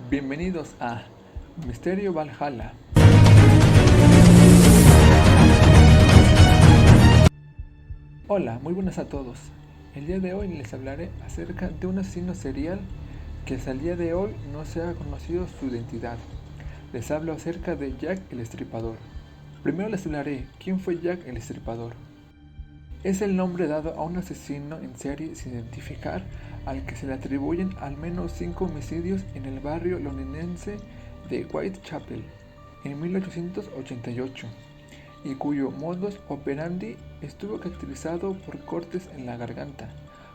Bienvenidos a Misterio Valhalla. Hola, muy buenas a todos. El día de hoy les hablaré acerca de un asesino serial que hasta el día de hoy no se ha conocido su identidad. Les hablo acerca de Jack el Estripador. Primero les hablaré quién fue Jack el Estripador. Es el nombre dado a un asesino en serie sin identificar al que se le atribuyen al menos 5 homicidios en el barrio londinense de Whitechapel en 1888 y cuyo modus operandi estuvo caracterizado por cortes en la garganta,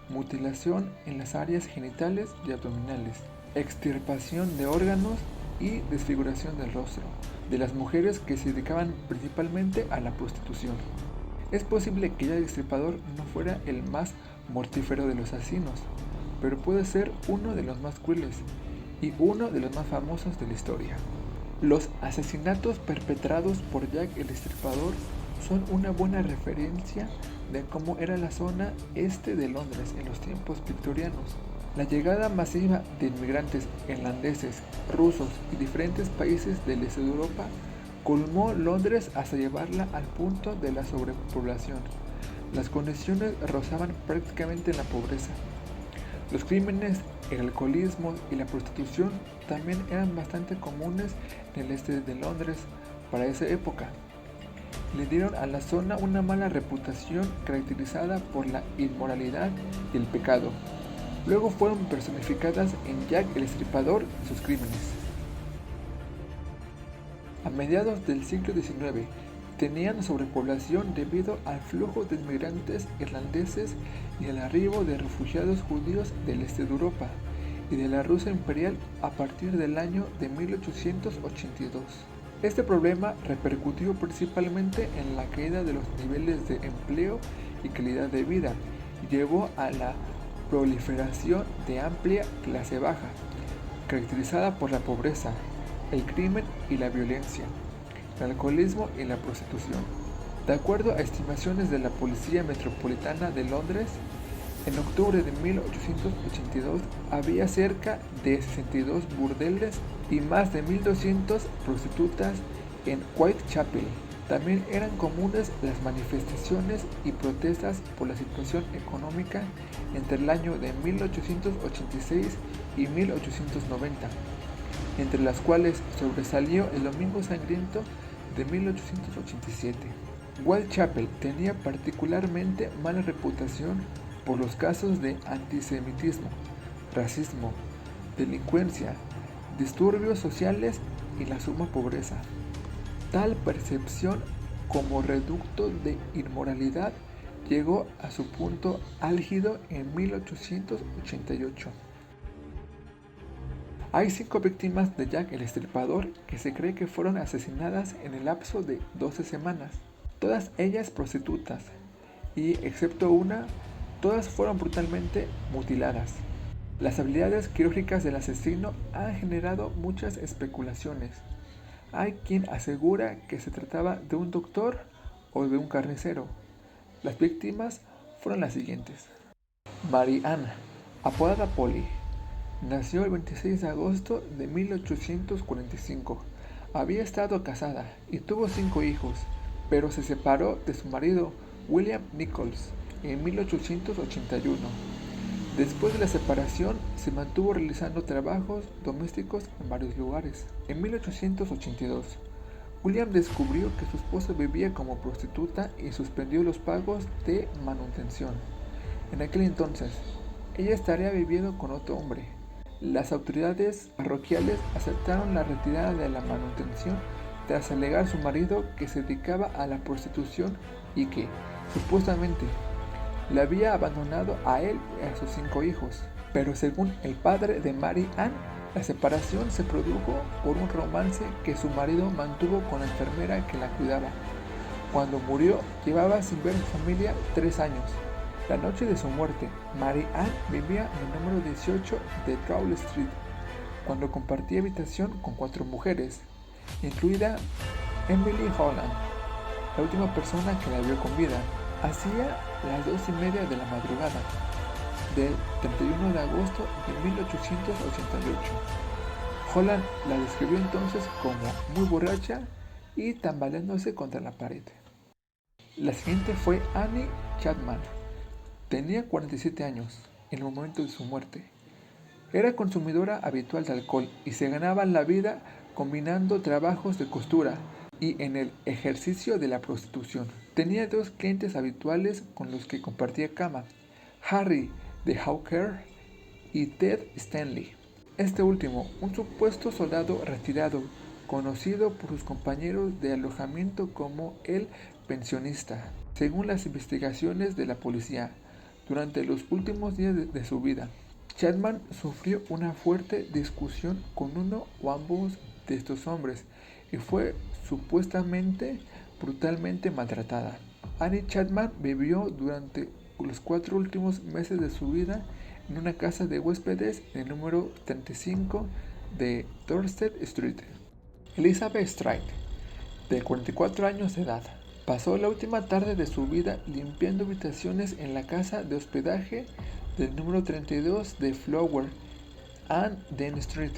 mutilación en las áreas genitales y abdominales, extirpación de órganos y desfiguración del rostro de las mujeres que se dedicaban principalmente a la prostitución. Es posible que Jack el Estripador no fuera el más mortífero de los asesinos, pero puede ser uno de los más crueles y uno de los más famosos de la historia. Los asesinatos perpetrados por Jack el Estripador son una buena referencia de cómo era la zona este de Londres en los tiempos victorianos. La llegada masiva de inmigrantes irlandeses, rusos y diferentes países del este de Europa colmó Londres hasta llevarla al punto de la sobrepoblación. Las condiciones rozaban prácticamente la pobreza. Los crímenes, el alcoholismo y la prostitución también eran bastante comunes en el este de Londres para esa época. Le dieron a la zona una mala reputación caracterizada por la inmoralidad y el pecado. Luego fueron personificadas en Jack el Estripador y sus crímenes. A mediados del siglo XIX tenían sobrepoblación debido al flujo de inmigrantes irlandeses y al arribo de refugiados judíos del este de Europa y de la Rusia imperial a partir del año de 1882. Este problema repercutió principalmente en la caída de los niveles de empleo y calidad de vida y llevó a la proliferación de amplia clase baja, caracterizada por la pobreza, el crimen y la violencia, el alcoholismo y la prostitución. De acuerdo a estimaciones de la Policía Metropolitana de Londres, en octubre de 1882 había cerca de 62 burdeles y más de 1.200 prostitutas en Whitechapel. También eran comunes las manifestaciones y protestas por la situación económica entre el año de 1886 y 1890. Entre las cuales sobresalió el Domingo Sangriento de 1887. Whitechapel tenía particularmente mala reputación por los casos de antisemitismo, racismo, delincuencia, disturbios sociales y la suma pobreza. Tal percepción como reducto de inmoralidad llegó a su punto álgido en 1888. Hay 5 víctimas de Jack el Estripador que se cree que fueron asesinadas en el lapso de 12 semanas, todas ellas prostitutas, y excepto una, todas fueron brutalmente mutiladas. Las habilidades quirúrgicas del asesino han generado muchas especulaciones. Hay quien asegura que se trataba de un doctor o de un carnicero. Las víctimas fueron las siguientes. Mary Ann, apodada Polly. Nació el 26 de agosto de 1845. Había estado casada y tuvo 5 hijos, pero se separó de su marido William Nichols en 1881. Después de la separación, se mantuvo realizando trabajos domésticos en varios lugares. En 1882, William descubrió que su esposa vivía como prostituta y suspendió los pagos de manutención. En aquel entonces, ella estaría viviendo con otro hombre. Las autoridades parroquiales aceptaron la retirada de la manutención tras alegar su marido que se dedicaba a la prostitución y que, supuestamente, le había abandonado a él y a sus 5 hijos. Pero según el padre de Mary Ann, la separación se produjo por un romance que su marido mantuvo con la enfermera que la cuidaba. Cuando murió, llevaba sin ver a su familia 3 años. La noche de su muerte, Mary Ann vivía en el número 18 de Dowling Street, cuando compartía habitación con 4 mujeres, incluida Emily Holland, la última persona que la vio con vida. Hacía las 2:30 de la madrugada del 31 de agosto de 1888. Holland la describió entonces como muy borracha y tambaleándose contra la pared. La siguiente fue Annie Chapman. Tenía 47 años en el momento de su muerte. Era consumidora habitual de alcohol y se ganaba la vida combinando trabajos de costura y en el ejercicio de la prostitución. Tenía dos clientes habituales con los que compartía cama, Harry de Hawker y Ted Stanley. Este último, un supuesto soldado retirado, conocido por sus compañeros de alojamiento como el pensionista. Según las investigaciones de la policía, durante los últimos días de su vida, Chapman sufrió una fuerte discusión con uno o ambos de estos hombres y fue supuestamente brutalmente maltratada. Annie Chapman vivió durante los 4 últimos meses de su vida en una casa de huéspedes en el número 35 de Dorset Street. Elizabeth Stride, de 44 años de edad, pasó la última tarde de su vida limpiando habitaciones en la casa de hospedaje del número 32 de Flower and Dean Street,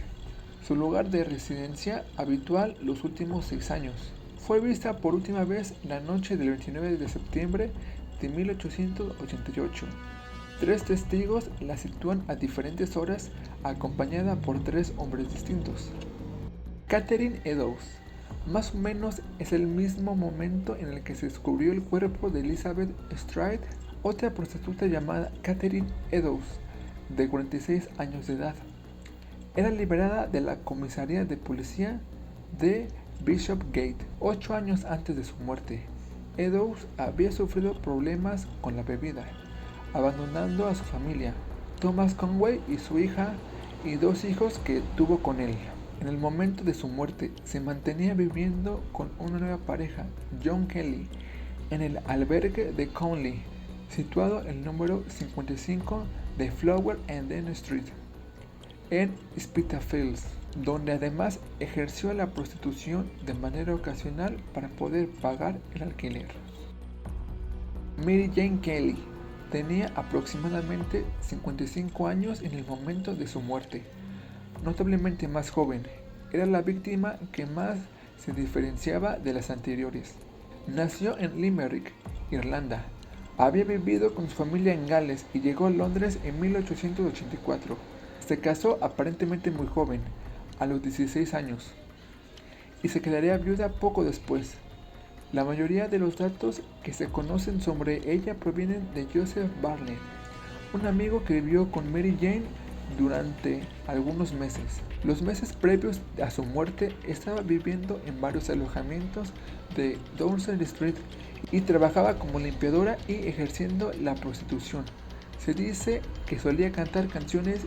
su lugar de residencia habitual los últimos 6 años. Fue vista por última vez la noche del 29 de septiembre de 1888. 3 testigos la sitúan a diferentes horas acompañada por 3 hombres distintos. Catherine Eddowes. Más o menos es el mismo momento en el que se descubrió el cuerpo de Elizabeth Stride, otra prostituta llamada Catherine Eddowes, de 46 años de edad. Era liberada de la comisaría de policía de Bishopgate 8 años antes de su muerte. Eddowes había sufrido problemas con la bebida, abandonando a su familia, Thomas Conway y su hija y 2 hijos que tuvo con él. En el momento de su muerte, se mantenía viviendo con una nueva pareja, John Kelly, en el albergue de Conley, situado en el número 55 de Flower and Dean Street, en Spitalfields, donde además ejerció la prostitución de manera ocasional para poder pagar el alquiler. Mary Jane Kelly tenía aproximadamente 55 años en el momento de su muerte. Notablemente más joven, era la víctima que más se diferenciaba de las anteriores. Nació en Limerick, Irlanda. Había vivido con su familia en Gales y llegó a Londres en 1884. Se casó aparentemente muy joven, a los 16 años, y se quedaría viuda poco después. La mayoría de los datos que se conocen sobre ella provienen de Joseph Barney, un amigo que vivió con Mary Jane durante algunos meses. Los meses previos a su muerte estaba viviendo en varios alojamientos de Dorset Street y trabajaba como limpiadora y ejerciendo la prostitución. Se dice que solía cantar canciones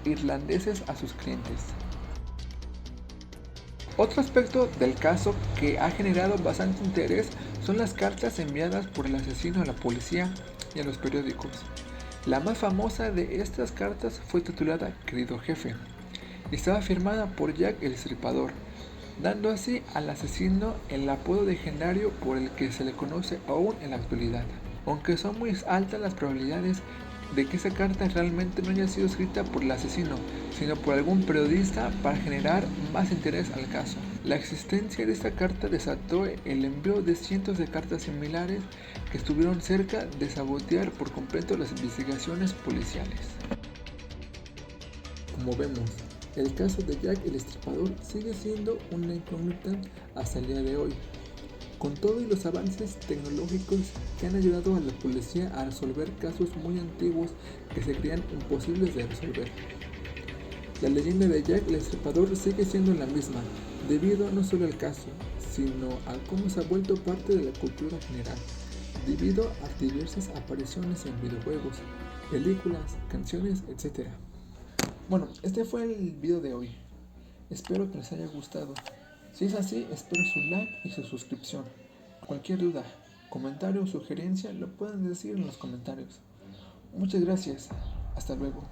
irlandeses a sus clientes. Otro aspecto del caso que ha generado bastante interés son las cartas enviadas por el asesino a la policía y a los periódicos. La más famosa de estas cartas fue titulada Querido Jefe. Estaba firmada por Jack el Estripador, dando así al asesino el apodo legendario por el que se le conoce aún en la actualidad. Aunque son muy altas las probabilidades de que esa carta realmente no haya sido escrita por el asesino, sino por algún periodista para generar más interés al caso. La existencia de esta carta desató el envío de cientos de cartas similares que estuvieron cerca de sabotear por completo las investigaciones policiales. Como vemos, el caso de Jack el Estripador sigue siendo una incógnita hasta el día de hoy. Con todo y los avances tecnológicos que han ayudado a la policía a resolver casos muy antiguos que se creían imposibles de resolver. La leyenda de Jack el Estripador sigue siendo la misma, debido no solo al caso, sino a cómo se ha vuelto parte de la cultura general, debido a diversas apariciones en videojuegos, películas, canciones, etc. Bueno, este fue el video de hoy. Espero que les haya gustado. Si es así, espero su like y su suscripción. Cualquier duda, comentario o sugerencia lo pueden decir en los comentarios. Muchas gracias. Hasta luego.